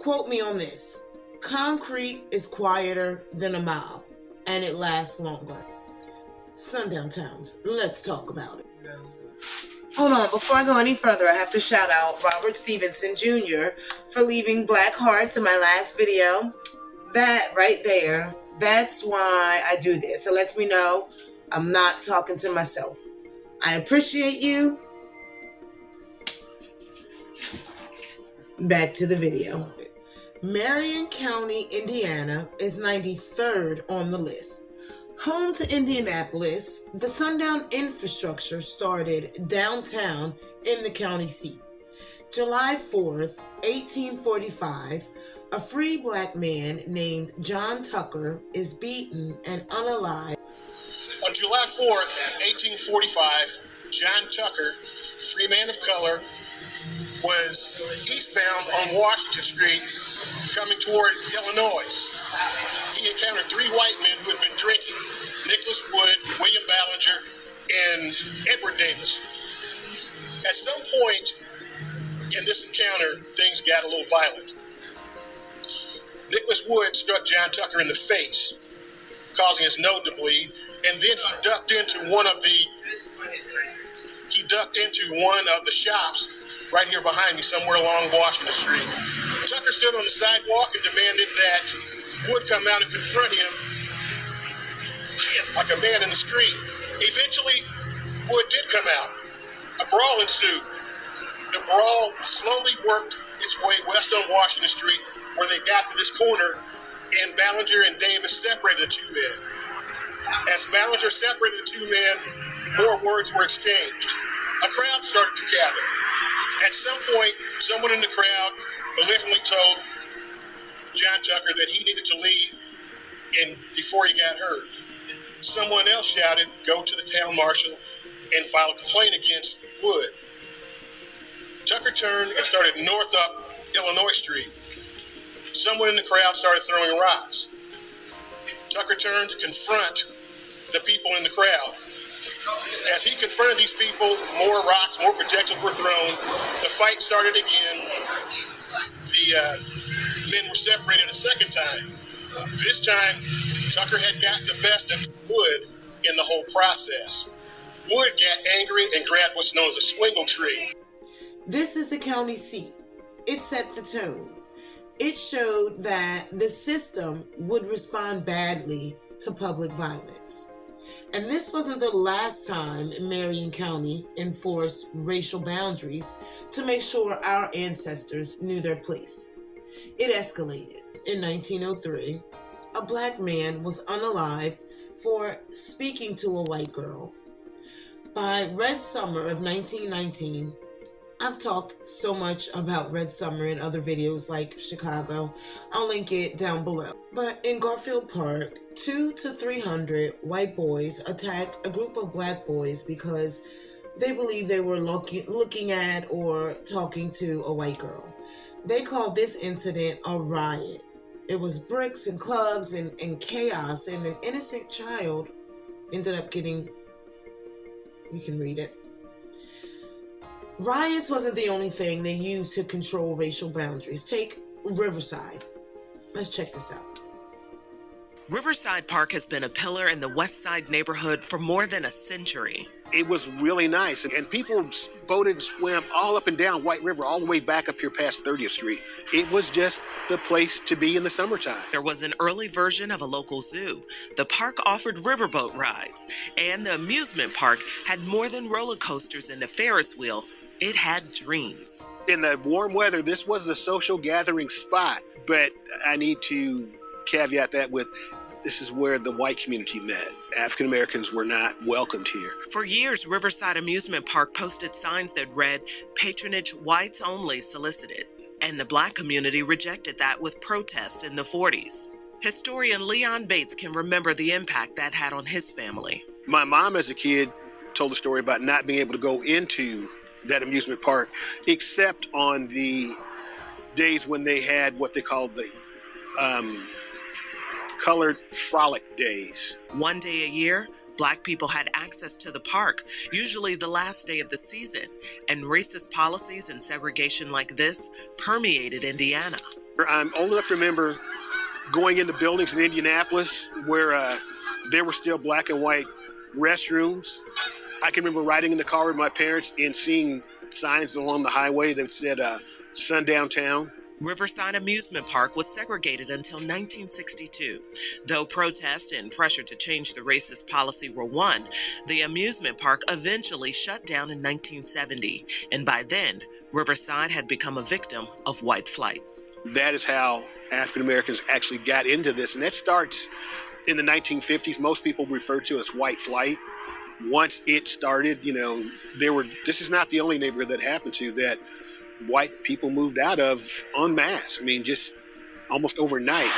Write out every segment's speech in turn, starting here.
quote me on this. Concrete is quieter than a mob, and it lasts longer. Sundown towns, let's talk about it. No. Hold on, before I go any further, I have to shout out Robert Stevenson Jr. for leaving black hearts in my last video. That right there, that's why I do this. It lets me know I'm not talking to myself. I appreciate you. Back to the video. Marion County, Indiana is 93rd on the list. Home to Indianapolis, the Sundown infrastructure started downtown in the county seat. July 4th, 1845, a free black man named John Tucker is beaten and unalived. On July 4th, 1845, John Tucker, free man of color, was eastbound on Washington Street coming toward Illinois. He encountered three white men who had been drinking: Nicholas Wood, William Ballinger, and Edward Davis. At some point in this encounter, things got a little violent. Nicholas Wood struck John Tucker in the face, causing his nose to bleed, and then he ducked into one of the shops right here behind me, somewhere along Washington Street. Tucker stood on the sidewalk and demanded that Wood come out and confront him like a man in the street. Eventually, Wood did come out. A brawl ensued. The brawl slowly worked its way west on Washington Street, where they got to this corner, and Ballinger and Davis separated the two men. As Ballinger separated the two men, more words were exchanged. A crowd started to gather. At some point, someone in the crowd belligerently told John Tucker that he needed to leave before he got hurt. Someone else shouted, "Go to the town marshal and file a complaint against Wood." Tucker turned and started north up Illinois Street. Someone in the crowd started throwing rocks. Tucker turned to confront the people in the crowd. As he confronted these people, more rocks, more projectiles were thrown. The fight started again. The men were separated a second time. This time, Tucker had gotten the best of Wood in the whole process. Wood got angry and grabbed what's known as a swingle tree. This is the county seat. It set the tone. It showed that the system would respond badly to public violence. And this wasn't the last time Marion County enforced racial boundaries to make sure our ancestors knew their place. It escalated. In 1903, a black man was unalived for speaking to a white girl. By Red Summer of 1919, I've talked so much about Red Summer in other videos like Chicago. I'll link it down below. But in Garfield Park, 200 to 300 white boys attacked a group of black boys because they believed they were looking at or talking to a white girl. They called this incident a riot. It was bricks and clubs and chaos, and an innocent child ended up getting, you can read it. Riots wasn't the only thing they used to control racial boundaries. Take Riverside. Let's check this out. Riverside Park has been a pillar in the West Side neighborhood for more than a century. It was really nice, and people boated and swam all up and down White River, all the way back up here past 30th Street. It was just the place to be in the summertime. There was an early version of a local zoo. The park offered riverboat rides, and the amusement park had more than roller coasters and a Ferris wheel. It had dreams. In the warm weather, this was a social gathering spot, but I need to caveat that with, this is where the white community met. African Americans were not welcomed here. For years, Riverside Amusement Park posted signs that read, "Patronage whites only solicited." And the black community rejected that with protests in the 40s. Historian Leon Bates can remember the impact that had on his family. My mom as a kid told a story about not being able to go into that amusement park except on the days when they had what they called the colored frolic days. One day a year, black people had access to the park, usually the last day of the season, and racist policies and segregation like this permeated Indiana. I'm old enough to remember going into buildings in Indianapolis where there were still black and white restrooms. I can remember riding in the car with my parents and seeing signs along the highway that said Sundown Town. Riverside Amusement Park was segregated until 1962. Though protest and pressure to change the racist policy were won, the amusement park eventually shut down in 1970, and by then, Riverside had become a victim of white flight. That is how African Americans actually got into this, and that starts in the 1950s. Most people refer to it as white flight. Once it started, this is not the only neighborhood that happened to that white people moved out of en masse. I mean, just almost overnight.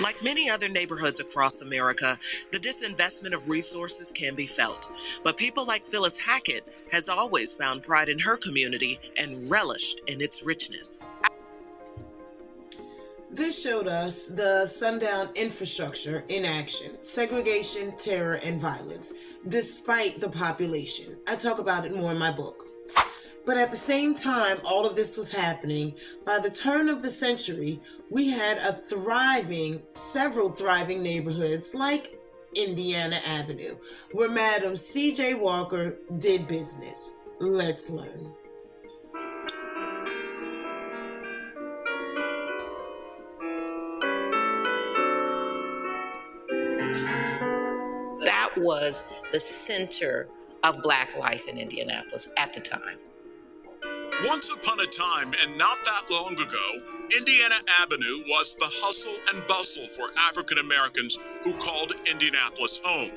Like many other neighborhoods across America, the disinvestment of resources can be felt. But people like Phyllis Hackett has always found pride in her community and relished in its richness. This showed us the Sundown infrastructure in action: segregation, terror, and violence, despite the population. I talk about it more in my book. But at the same time all of this was happening, by the turn of the century, we had several thriving neighborhoods like Indiana Avenue, where Madam C.J. Walker did business. Let's learn. That was the center of Black life in Indianapolis at the time. Once upon a time, and not that long ago, Indiana Avenue was the hustle and bustle for African Americans who called Indianapolis home.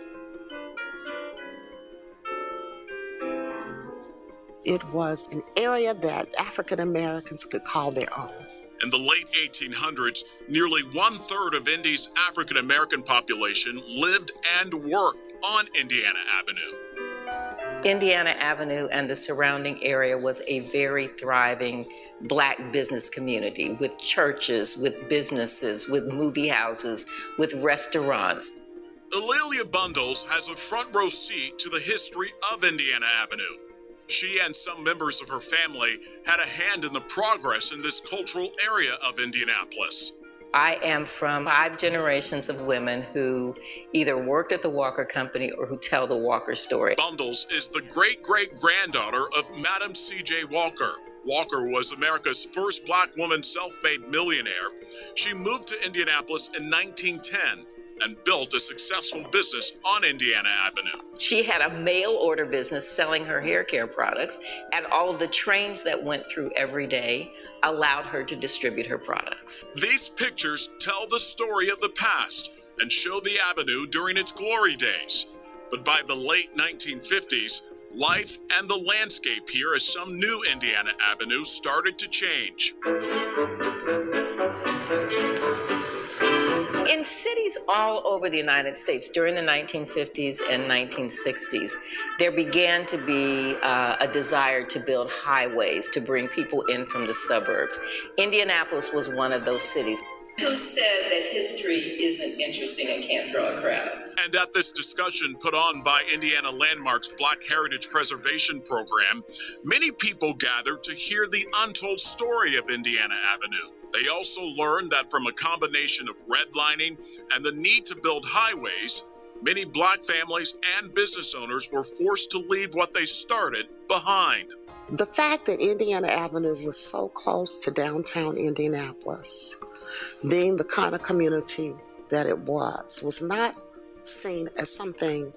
It was an area that African Americans could call their own. In the late 1800s, nearly 1/3 of Indy's African American population lived and worked on Indiana Avenue. Indiana Avenue and the surrounding area was a very thriving Black business community with churches, with businesses, with movie houses, with restaurants. Alelia Bundles has a front row seat to the history of Indiana Avenue. She and some members of her family had a hand in the progress in this cultural area of Indianapolis. I am from 5 generations of women who either worked at the Walker Company or who tell the Walker story. Bundles is the great-great-granddaughter of Madam C.J. Walker. Walker was America's first Black woman self-made millionaire. She moved to Indianapolis in 1910 and built a successful business on Indiana Avenue. She had a mail order business selling her hair care products, and all of the trains that went through every day allowed her to distribute her products. These pictures tell the story of the past and show the avenue during its glory days. But by the late 1950s, life and the landscape here as some new Indiana Avenue started to change. In cities all over the United States during the 1950s and 1960s, there began to be a desire to build highways to bring people in from the suburbs. Indianapolis was one of those cities. Who said that history isn't interesting and can't draw a crowd? And at this discussion put on by Indiana Landmark's Black Heritage Preservation Program, many people gathered to hear the untold story of Indiana Avenue. They also learned that from a combination of redlining and the need to build highways, many Black families and business owners were forced to leave what they started behind. The fact that Indiana Avenue was so close to downtown Indianapolis, being the kind of community that it was not seen as something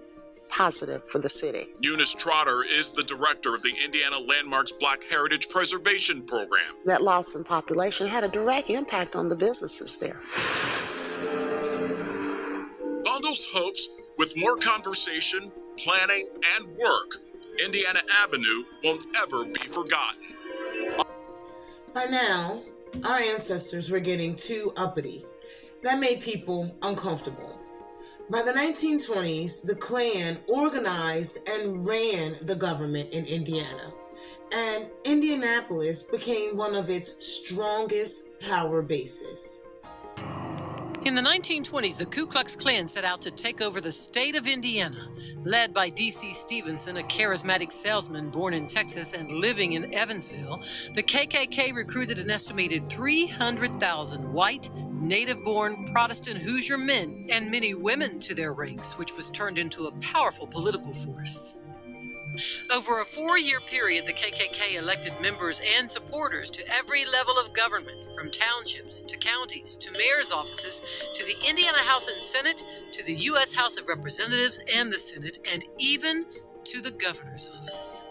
positive for the city. Eunice Trotter is the director of the Indiana Landmarks Black Heritage Preservation Program. That loss in population had a direct impact on the businesses there. Bundles hopes with more conversation, planning, and work, Indiana Avenue won't ever be forgotten. By now, our ancestors were getting too uppity. That made people uncomfortable. By the 1920s, the Klan organized and ran the government in Indiana, and Indianapolis became one of its strongest power bases. In the 1920s, the Ku Klux Klan set out to take over the state of Indiana. Led by D.C. Stevenson, a charismatic salesman born in Texas and living in Evansville, the KKK recruited an estimated 300,000 white, native-born Protestant Hoosier men and many women to their ranks, which was turned into a powerful political force. Over a 4-year period, the KKK elected members and supporters to every level of government, from townships to counties to mayor's offices to the Indiana House and Senate to the U.S. House of Representatives and the Senate, and even to the governor's office.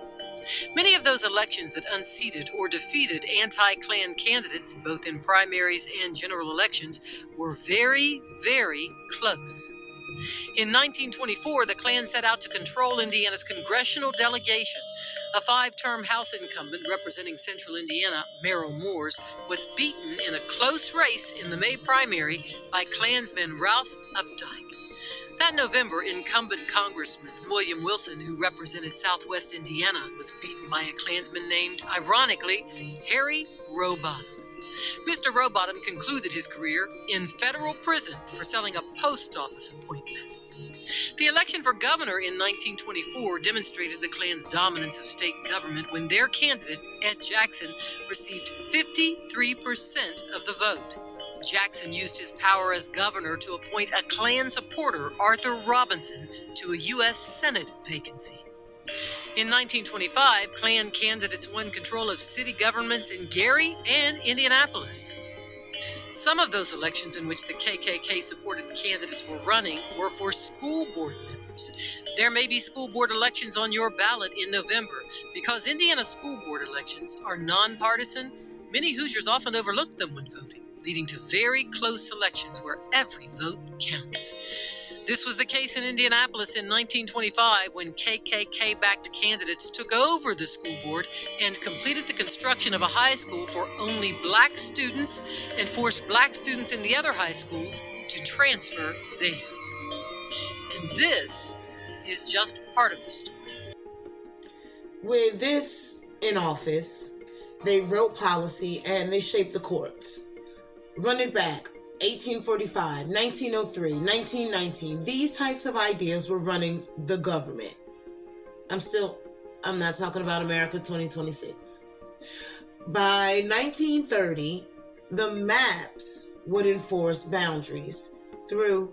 Many of those elections that unseated or defeated anti-Klan candidates, both in primaries and general elections, were very, very close. In 1924, the Klan set out to control Indiana's congressional delegation. A 5-term House incumbent representing Central Indiana, Merrill Moores, was beaten in a close race in the May primary by Klansman Ralph Updike. That November, incumbent Congressman William Wilson, who represented Southwest Indiana, was beaten by a Klansman named, ironically, Harry Rowbottom. Mr. Rowbottom concluded his career in federal prison for selling a post office appointment. The election for governor in 1924 demonstrated the Klan's dominance of state government when their candidate, Ed Jackson, received 53% of the vote. Jackson used his power as governor to appoint a Klan supporter, Arthur Robinson, to a U.S. Senate vacancy. In 1925, Klan candidates won control of city governments in Gary and Indianapolis. Some of those elections in which the KKK-supported candidates were running were for school board members. There may be school board elections on your ballot in November. Because Indiana school board elections are nonpartisan, many Hoosiers often overlook them when voting, leading to very close elections where every vote counts. This was the case in Indianapolis in 1925 when KKK-backed candidates took over the school board and completed the construction of a high school for only black students and forced black students in the other high schools to transfer there. And this is just part of the story. With this in office, they wrote policy and they shaped the courts. Run it back. 1845, 1903, 1919, these types of ideas were running the government. I'm not talking about America 2026. By 1930, the maps would enforce boundaries through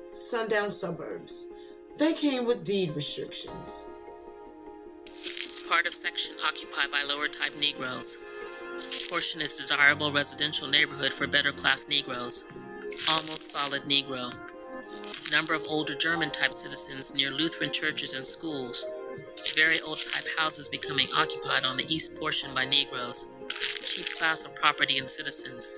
sundown suburbs. They came with deed restrictions. Part of section occupied by lower type Negroes. Portion is desirable residential neighborhood for better class Negroes. Almost solid Negro. Number of older German type citizens near Lutheran churches and schools. Very old type houses becoming occupied on the east portion by Negroes. Cheap class of property and citizens.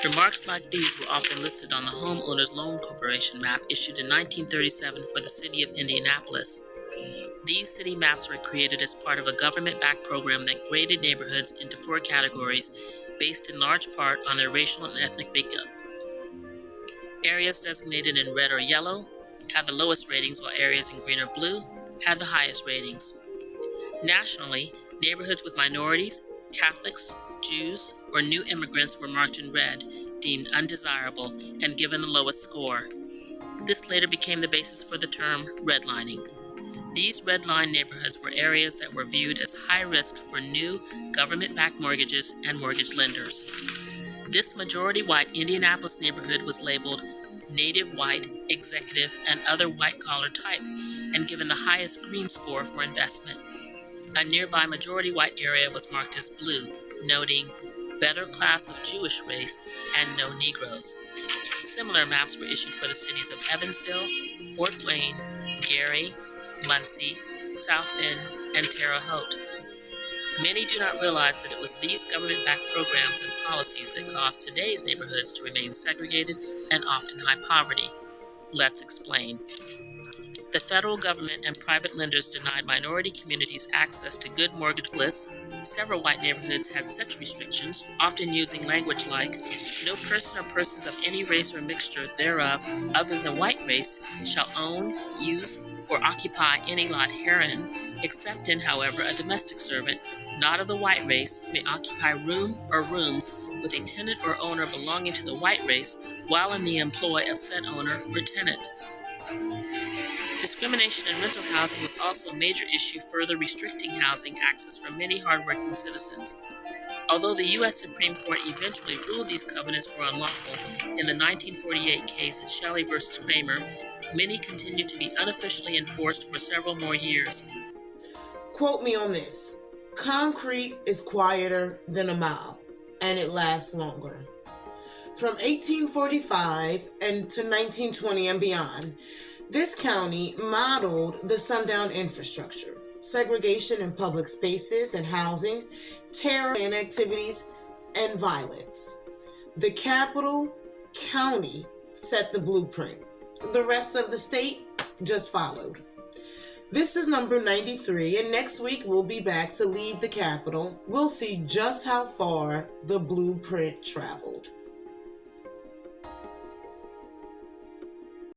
Remarks like these were often listed on the Homeowners Loan Corporation map issued in 1937 for the city of Indianapolis. These city maps were created as part of a government-backed program that graded neighborhoods into 4 categories based in large part on their racial and ethnic makeup. Areas designated in red or yellow had the lowest ratings, while areas in green or blue had the highest ratings. Nationally, neighborhoods with minorities, Catholics, Jews, or new immigrants were marked in red, deemed undesirable, and given the lowest score. This later became the basis for the term redlining. These red line neighborhoods were areas that were viewed as high risk for new government-backed mortgages and mortgage lenders. This majority white Indianapolis neighborhood was labeled native white, executive, and other white-collar type, and given the highest green score for investment. A nearby majority white area was marked as blue, noting better class of Jewish race and no Negroes. Similar maps were issued for the cities of Evansville, Fort Wayne, Gary, Muncie, South Bend, and Terre Haute. Many do not realize that it was these government-backed programs and policies that caused today's neighborhoods to remain segregated and often high poverty. Let's explain. The federal government and private lenders denied minority communities access to good mortgage lists. Several white neighborhoods had such restrictions, often using language like, no person or persons of any race or mixture thereof other than white race shall own, use, or occupy any lot herein, except in, however, a domestic servant, not of the white race, may occupy room or rooms with a tenant or owner belonging to the white race while in the employ of said owner or tenant. Discrimination in rental housing was also a major issue, further restricting housing access for many hardworking citizens. Although the U.S. Supreme Court eventually ruled these covenants were unlawful in the 1948 case Shelley v. Kramer, many continued to be unofficially enforced for several more years. Quote me on this: concrete is quieter than a mob, and it lasts longer. From 1845 and to 1920 and beyond, this county modeled the Sundown infrastructure: segregation in public spaces and housing, terror and activities, and violence. The capital county set the blueprint. The rest of the state just followed. This is number 93, and next week we'll be back to leave the capital. We'll see just how far the blueprint traveled.